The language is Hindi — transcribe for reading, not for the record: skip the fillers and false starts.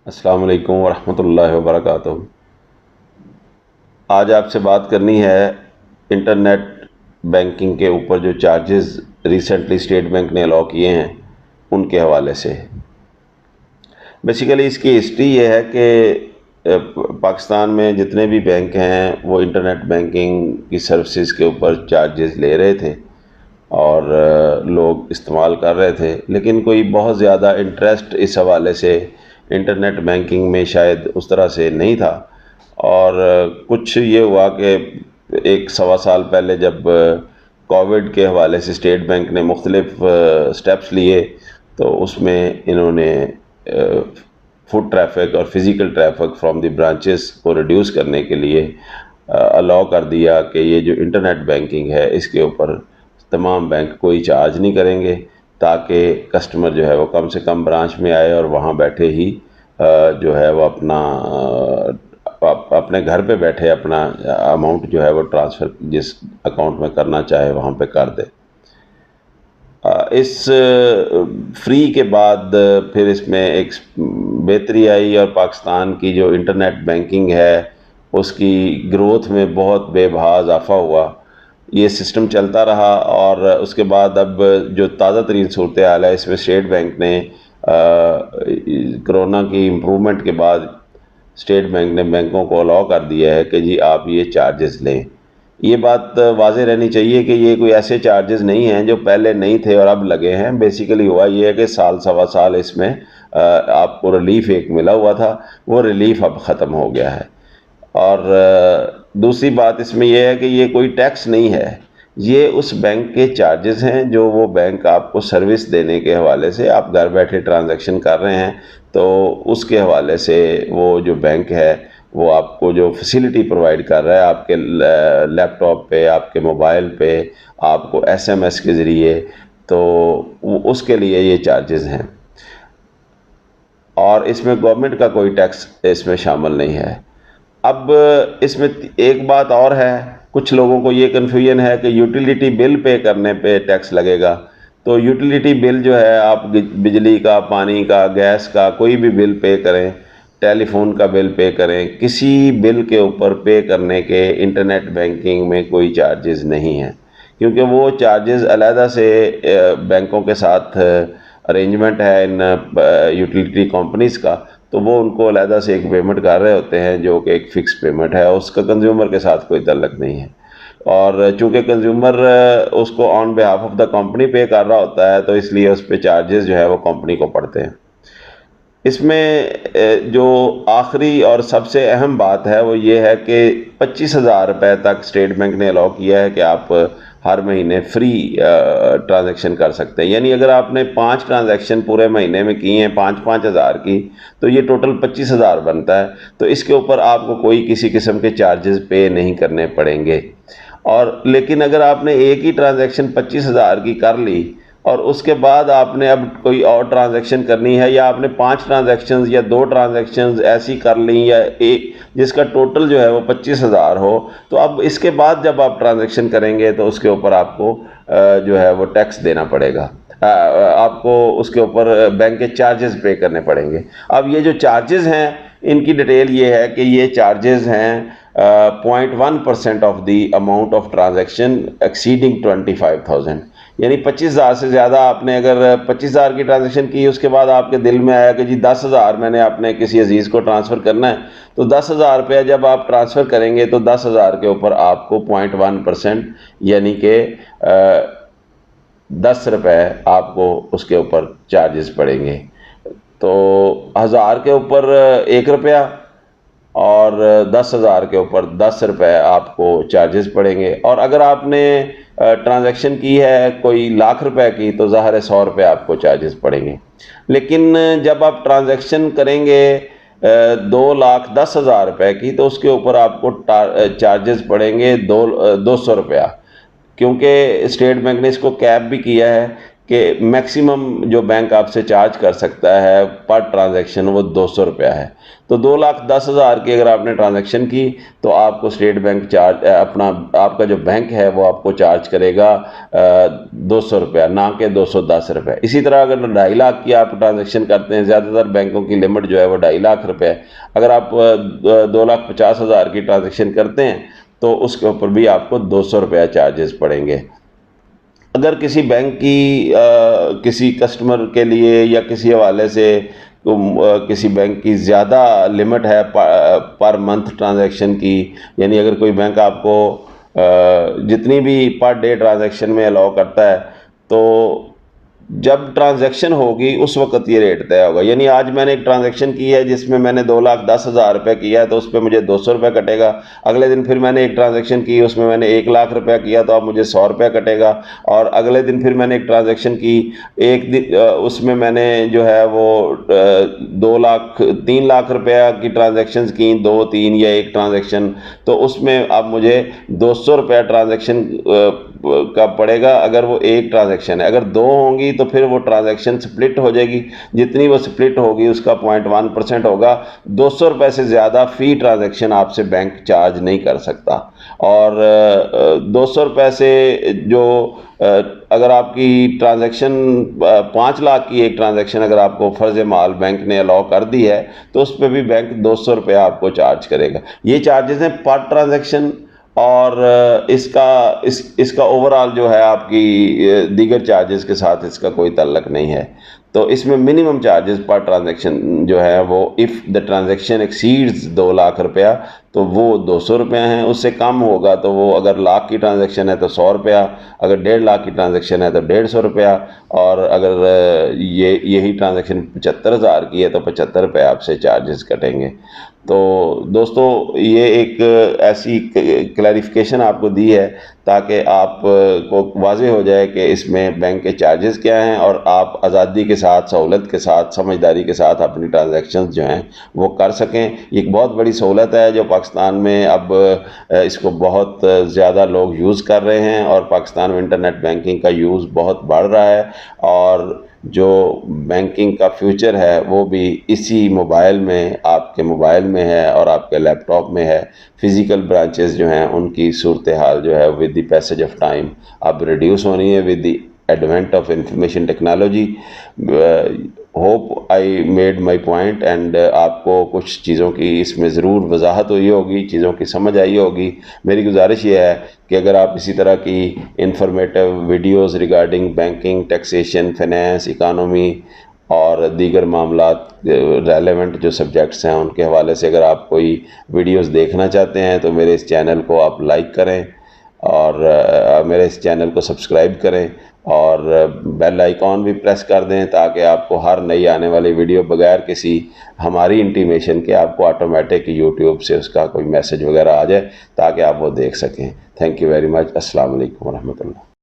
अस्सलाम वालेकुम वरहमतुल्लाहि वबरकातुहू। आज आपसे बात करनी है इंटरनेट बैंकिंग के ऊपर जो चार्जेस रिसेंटली स्टेट बैंक ने अलाउ किए हैं उनके हवाले से। बेसिकली इसकी हिस्ट्री ये है कि पाकिस्तान में जितने भी बैंक हैं वो इंटरनेट बैंकिंग की सर्विसेज के ऊपर चार्जेस ले रहे थे और लोग इस्तेमाल कर रहे थे, लेकिन कोई बहुत ज़्यादा इंटरेस्ट इस हवाले से इंटरनेट बैंकिंग में शायद उस तरह से नहीं था। और कुछ ये हुआ कि एक सवा साल पहले जब कोविड के हवाले से स्टेट बैंक ने मुख्तलिफ स्टेप्स लिए तो उसमें इन्होंने फुट ट्रैफिक और physical traffic from the branches को रिड्यूस करने के लिए अलाउ कर दिया कि ये जो इंटरनेट बैंकिंग है इसके ऊपर तमाम बैंक कोई चार्ज नहीं करेंगे, ताकि कस्टमर जो है वो कम से कम ब्रांच में आए और वहाँ बैठे ही जो है वो अपने घर पे बैठे अपना अमाउंट जो है वो ट्रांसफ़र जिस अकाउंट में करना चाहे वहाँ पे कर दे। इस फ्री के बाद फिर इसमें एक बेहतरी आई और पाकिस्तान की जो इंटरनेट बैंकिंग है उसकी ग्रोथ में बहुत बेबहा इजाफा हुआ। ये सिस्टम चलता रहा और उसके बाद अब जो ताज़ा तरीन सूरत हाल है इसमें स्टेट बैंक ने कोरोना की इम्प्रूवमेंट के बाद स्टेट बैंक ने बैंकों को अलाउ कर दिया है कि जी आप ये चार्जेस लें। ये बात वाज़ेह रहनी चाहिए कि ये कोई ऐसे चार्जेस नहीं हैं जो पहले नहीं थे और अब लगे हैं। बेसिकली हुआ ये है कि साल सवा साल इसमें आपको रिलीफ एक मिला हुआ था, वो रिलीफ अब ख़त्म हो गया है। और दूसरी बात इसमें यह है कि ये कोई टैक्स नहीं है, ये उस बैंक के चार्जेस हैं जो वो बैंक आपको सर्विस देने के हवाले से, आप घर बैठे ट्रांजैक्शन कर रहे हैं तो उसके हवाले से वो जो बैंक है वो आपको जो फैसिलिटी प्रोवाइड कर रहा है आपके लैपटॉप पे, आपके मोबाइल पे, आपको एसएमएस के ज़रिए, तो उसके लिए ये चार्जेस हैं और इसमें गवर्नमेंट का कोई टैक्स इसमें शामिल नहीं है। अब इसमें एक बात और है, कुछ लोगों को ये कन्फ्यूजन है कि यूटिलिटी बिल पे करने पे टैक्स लगेगा। तो यूटिलिटी बिल जो है, आप बिजली का, पानी का, गैस का कोई भी बिल पे करें, टेलीफोन का बिल पे करें, किसी बिल के ऊपर पे करने के इंटरनेट बैंकिंग में कोई चार्जेस नहीं है, क्योंकि वो चार्जेस अलहदा से बैंकों के साथ अरेंजमेंट है इन यूटिलिटी कंपनीज़ का, तो वो उनको अलहदा से एक पेमेंट कर रहे होते हैं जो कि एक फ़िक्स पेमेंट है, उसका कंज्यूमर के साथ कोई ताल्लुक नहीं है। और चूँकि कंज्यूमर उसको on behalf of the company पे कर रहा होता है तो इसलिए उस पर चार्जेस जो है वो कंपनी को पड़ते हैं। इसमें जो आखिरी और सबसे अहम बात है वो ये है कि 25,000 रुपये तक स्टेट बैंक ने अलाउ किया है कि आप हर महीने फ्री ट्रांजैक्शन कर सकते हैं। यानी अगर आपने 5 ट्रांजैक्शन पूरे महीने में की हैं 5-5 हज़ार की, तो ये टोटल 25,000 बनता है। तो इसके ऊपर आपको कोई किसी किस्म के चार्जेस पे नहीं करने पड़ेंगे। और लेकिन अगर आपने एक ही ट्रांजैक्शन 25,000 की कर ली और उसके बाद आपने अब कोई और ट्रांजैक्शन करनी है, या आपने 5 ट्रांजैक्शंस या 2 ट्रांजैक्शंस ऐसी कर ली, या एक जिसका टोटल जो है वो 25,000 हो, तो अब इसके बाद जब आप ट्रांजैक्शन करेंगे तो उसके ऊपर आपको जो है वो टैक्स देना पड़ेगा, आपको उसके ऊपर बैंक के चार्जेस पे करने पड़ेंगे। अब ये जो चार्जेस हैं इनकी डिटेल ये है कि ये चार्जेस हैं 0.1% of the amount of transaction exceeding 25,000। यानी 25,000 से ज़्यादा आपने अगर 25,000 की ट्रांजैक्शन की, उसके बाद आपके दिल में आया कि जी 10,000 मैंने अपने किसी अजीज़ को ट्रांसफ़र करना है, तो 10,000 रुपया जब आप ट्रांसफ़र करेंगे तो 10,000 के ऊपर आपको 0.1% यानी कि 10 रुपये आपको उसके ऊपर चार्जेस पड़ेंगे। तो 1,000 के ऊपर 1 रुपया और 10,000 के ऊपर 10 रुपये आपको चार्जेस पड़ेंगे। और अगर आपने ट्रांजैक्शन की है कोई लाख रुपए की तो ज़ाहिर है 100 रुपये आपको चार्जेस पड़ेंगे। लेकिन जब आप ट्रांजैक्शन करेंगे 2,10,000 रुपये की, तो उसके ऊपर आपको चार्जेस पड़ेंगे 200 रुपया, क्योंकि स्टेट बैंक ने इसको कैप भी किया है कि मैक्सिमम जो बैंक आपसे चार्ज कर सकता है पर ट्रांजैक्शन वो 200 रुपया है। तो 2,10,000 की अगर आपने ट्रांजैक्शन की तो आपको स्टेट बैंक चार्ज अपना आपका जो बैंक है वो आपको चार्ज करेगा 200 रुपया, ना कि 210 रुपये। इसी तरह अगर 2.5 लाख की आप ट्रांजैक्शन करते हैं, ज़्यादातर बैंकों की लिमिट जो है वो 2.5 लाख रुपये है। अगर आप 2,50,000 की ट्रांजैक्शन करते हैं तो उसके ऊपर भी आपको 200 रुपया चार्जेस पड़ेंगे। अगर किसी बैंक की किसी कस्टमर के लिए या किसी हवाले से किसी बैंक की ज़्यादा लिमिट है पर मंथ ट्रांजैक्शन की, यानी अगर कोई बैंक आपको जितनी भी पर डे ट्रांजैक्शन में अलाउ करता है, तो जब ट्रांजैक्शन होगी उस वक्त ये रेट तय होगा। यानी आज मैंने एक ट्रांजैक्शन की है जिसमें मैंने 2,10,000 रुपये किया है तो उस पर मुझे 200 रुपये कटेगा। अगले दिन फिर मैंने एक ट्रांजैक्शन की, उसमें मैंने 1,00,000 रुपया किया तो अब मुझे 100 रुपये कटेगा। और अगले दिन फिर मैंने एक ट्रांजैक्शन की, एक दिन उसमें मैंने जो है वो 3 लाख रुपया की ट्रांजैक्शन की, 2, 3 या एक ट्रांजैक्शन, तो उसमें अब मुझे 200 रुपया ट्रांजैक्शन का पड़ेगा अगर वो एक ट्रांजैक्शन है। अगर 2 होंगी तो फिर वो ट्रांजैक्शन स्प्लिट हो जाएगी, जितनी वो स्प्लिट होगी उसका 0.1% होगा। 200 रुपये से ज़्यादा फ़ी ट्रांजैक्शन आपसे बैंक चार्ज नहीं कर सकता। और 200 रुपये से जो अगर आपकी ट्रांजैक्शन 5 लाख की एक ट्रांजैक्शन अगर आपको फ़र्ज़ माल बैंक ने अलाउ कर दी है तो उस पर भी बैंक 200 रुपया आपको चार्ज करेगा। ये चार्जेस हैं पर ट्रांजैक्शन। और इसका ओवरऑल जो है आपकी दीगर चार्जेस के साथ इसका कोई ताल्लुक नहीं है। तो इसमें मिनिमम चार्जेस पर ट्रांजैक्शन जो है वो if the transaction exceeds 2 lakh रुपया तो वो 200 रुपये हैं। उससे कम होगा तो वो अगर लाख की ट्रांजैक्शन है तो 100 रुपया, अगर 1.5 लाख की ट्रांजैक्शन है तो 150 रुपया, और अगर यही ट्रांजैक्शन 75,000 की है तो 75 रुपये आपसे चार्जेस कटेंगे। तो दोस्तों ये एक ऐसी क्लैरिफिकेशन आपको दी है ताकि आप को वाज़ेह हो जाए कि इसमें बैंक के चार्जेस क्या हैं और आप आज़ादी के साथ, सहूलत के साथ, समझदारी के साथ अपनी ट्रांजैक्शंस जो हैं वो कर सकें। ये एक बहुत बड़ी सहूलत है जो पाकिस्तान में अब इसको बहुत ज़्यादा लोग यूज़ कर रहे हैं और पाकिस्तान में इंटरनेट बैंकिंग का यूज़ बहुत बढ़ रहा है। और जो बैंकिंग का फ्यूचर है वो भी इसी मोबाइल में, आपके मोबाइल में है और आपके लैपटॉप में है। फ़िज़िकल ब्रांचेस जो हैं उनकी सूरत हाल जो है with the passage of time अब रिड्यूस होनी है with the advent of information technology. Hope I made my point and आपको कुछ चीज़ों की इसमें ज़रूर वजाहत हुई होगी, चीज़ों की समझ आई होगी। मेरी गुजारिश ये है कि अगर आप इसी तरह की informative videos regarding banking, taxation, finance, economy और दीगर मामलात रेलेवेंट जो सब्जेक्ट्स हैं उनके हवाले से अगर आप कोई वीडियोस देखना चाहते हैं तो मेरे इस चैनल को आप लाइक करें और मेरे इस चैनल को सब्सक्राइब करें और बेल आइकॉन भी प्रेस कर दें ताकि आपको हर नई आने वाली वीडियो बगैर किसी हमारी इंटीमेशन के आपको ऑटोमेटिक यूट्यूब से उसका कोई मैसेज वगैरह आ जाए ताकि आप वो देख सकें। Thank you very much. अस्सलाम वालेकुम व रहमतुल्लाह।